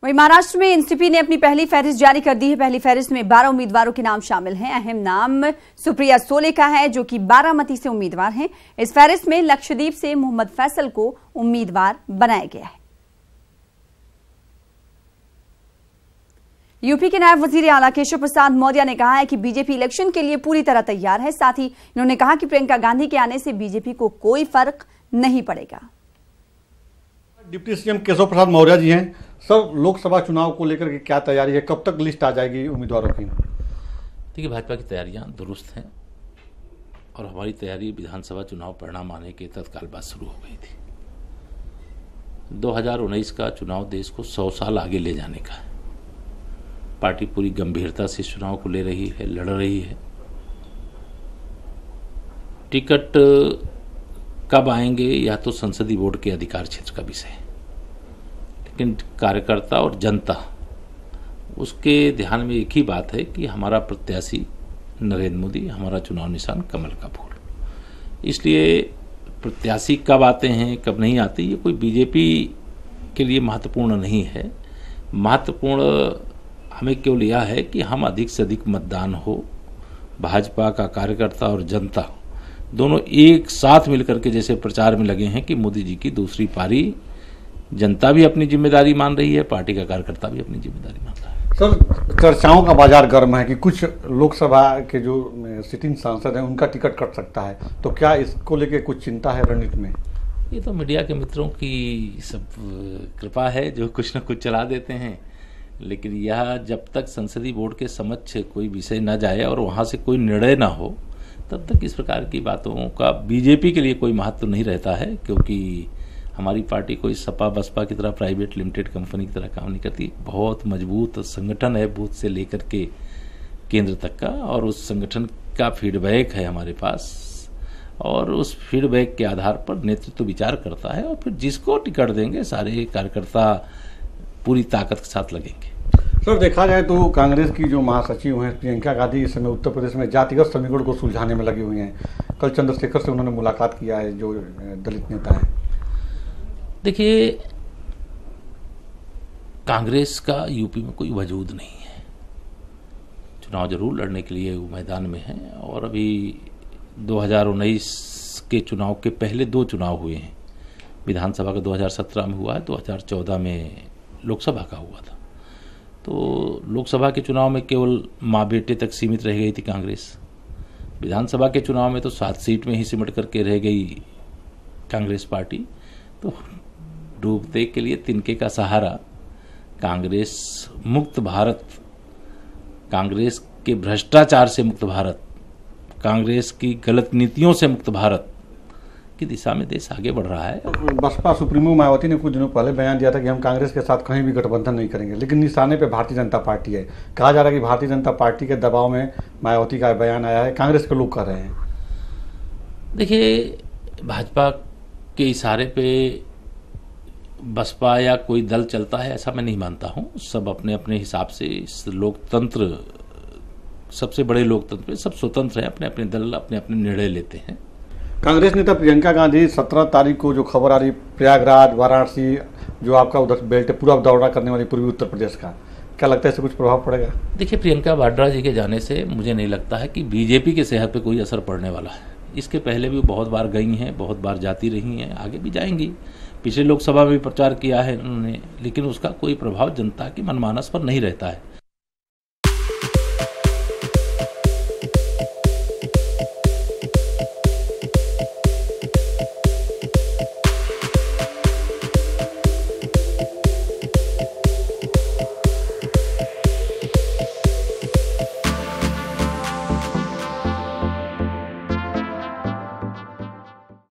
वहीं महाराष्ट्र में एनसीपी ने अपनी पहली फहरिस्त जारी कर दी है। पहली फहरिस्त में 12 उम्मीदवारों के नाम शामिल हैं। अहम नाम सुप्रिया सोले का है, जो कि बारामती से उम्मीदवार हैं। इस फहरिस्त में लक्षद्वीप से मोहम्मद फैसल को उम्मीदवार बनाया गया है। यूपी के नायब वजीर आला केशव प्रसाद मौर्य ने कहा है कि बीजेपी इलेक्शन के लिए पूरी तरह तैयार है। साथ ही इन्होंने कहा कि प्रियंका गांधी के आने से बीजेपी को कोई फर्क नहीं पड़ेगा। डिप्टी सीएम केशव प्रसाद मौर्य जी हैं। सर, लोकसभा चुनाव को लेकर के क्या तैयारी है, कब तक लिस्ट आ जाएगी उम्मीदवारों की? देखिए, भाजपा की तैयारियां दुरुस्त हैं और हमारी तैयारी विधानसभा चुनाव परिणाम आने के तत्काल बाद शुरू हो गई थी। 2019 का चुनाव देश को 100 साल आगे ले जाने का है। पार्टी पूरी गंभीरता से इस चुनाव को ले रही है, लड़ रही है। टिकट कब आएंगे या तो संसदीय बोर्ड के अधिकार क्षेत्र का विषय है, लेकिन कार्यकर्ता और जनता उसके ध्यान में एक ही बात है कि हमारा प्रत्याशी नरेंद्र मोदी, हमारा चुनाव निशान कमल का फूल। इसलिए प्रत्याशी कब आते हैं कब नहीं आते ये कोई बीजेपी के लिए महत्वपूर्ण नहीं है। महत्वपूर्ण हमें केवल यह है कि हम अधिक से अधिक मतदान हो, भाजपा का कार्यकर्ता और जनता दोनों एक साथ मिलकर के जैसे प्रचार में लगे हैं कि मोदी जी की दूसरी पारी जनता भी अपनी जिम्मेदारी मान रही है, पार्टी का कार्यकर्ता भी अपनी जिम्मेदारी मान रहा है। सर, चर्चाओं का बाजार गर्म है कि कुछ लोकसभा के जो सिटिंग सांसद हैं उनका टिकट कट सकता है, तो क्या इसको लेके कुछ चिंता है रणनीति में? ये तो मीडिया के मित्रों की सब कृपा है जो कुछ न कुछ चला देते हैं, लेकिन यह जब तक संसदीय बोर्ड के समक्ष कोई विषय न जाए और वहाँ से कोई निर्णय न हो तब तक इस प्रकार की बातों का बीजेपी के लिए कोई महत्व नहीं रहता है, क्योंकि हमारी पार्टी कोई सपा बसपा की तरह प्राइवेट लिमिटेड कंपनी की तरह काम नहीं करती। बहुत मजबूत संगठन है, बूथ से लेकर के केंद्र तक का, और उस संगठन का फीडबैक है हमारे पास, और उस फीडबैक के आधार पर नेतृत्व विचार करता है और फिर जिसको टिकट देंगे सारे कार्यकर्ता पूरी ताकत के साथ लगेंगे। सर, देखा जाए तो कांग्रेस की जो महासचिव हैं प्रियंका गांधी इस समय उत्तर प्रदेश में जातिगत समीकरण को सुलझाने में लगी हुई हैं। कल चंद्रशेखर से उन्होंने मुलाकात किया है, जो दलित नेता हैं। देखिए, कांग्रेस का यूपी में कोई वजूद नहीं है। चुनाव जरूर लड़ने के लिए वो मैदान में है, और अभी 2019 के चुनाव के पहले 2 चुनाव हुए हैं। विधानसभा का 2017 में हुआ है, 2014 में लोकसभा का हुआ था। तो लोकसभा के चुनाव में केवल माँ बेटे तक सीमित रह गई थी कांग्रेस। विधानसभा के चुनाव में तो 7 सीट में ही सिमट करके रह गई कांग्रेस पार्टी। तो डूबते के लिए तिनके का सहारा, कांग्रेस मुक्त भारत, कांग्रेस के भ्रष्टाचार से मुक्त भारत, कांग्रेस की गलत नीतियों से मुक्त भारत की दिशा में देश आगे बढ़ रहा है। बसपा सुप्रीमो मायावती ने कुछ दिनों पहले बयान दिया था कि हम कांग्रेस के साथ कहीं भी गठबंधन नहीं करेंगे, लेकिन निशाने पे भारतीय जनता पार्टी है। कहा जा रहा है कि भारतीय जनता पार्टी के दबाव में मायावती का बयान आया है, कांग्रेस के लोग कर रहे हैं। देखिए, भाजपा के इशारे पे बसपा या कोई दल चलता है ऐसा मैं नहीं मानता हूँ। सब अपने अपने हिसाब से इस लोकतंत्र, सबसे बड़े लोकतंत्र में सब स्वतंत्र है, अपने अपने दल अपने अपने निर्णय लेते हैं। कांग्रेस नेता प्रियंका गांधी 17 तारीख को जो खबर आ रही प्रयागराज, वाराणसी, जो आपका उधर बेल्ट है, पूरा दौरा करने वाली पूर्वी उत्तर प्रदेश का, क्या लगता है इससे कुछ प्रभाव पड़ेगा? देखिए, प्रियंका वाड्रा जी के जाने से मुझे नहीं लगता है कि बीजेपी के सेहत पे कोई असर पड़ने वाला है। इसके पहले भी बहुत बार गई हैं, बहुत बार जाती रही हैं, आगे भी जाएंगी। पिछले लोकसभा में भी प्रचार किया है उन्होंने, लेकिन उसका कोई प्रभाव जनता की मनमानस पर नहीं रहता है।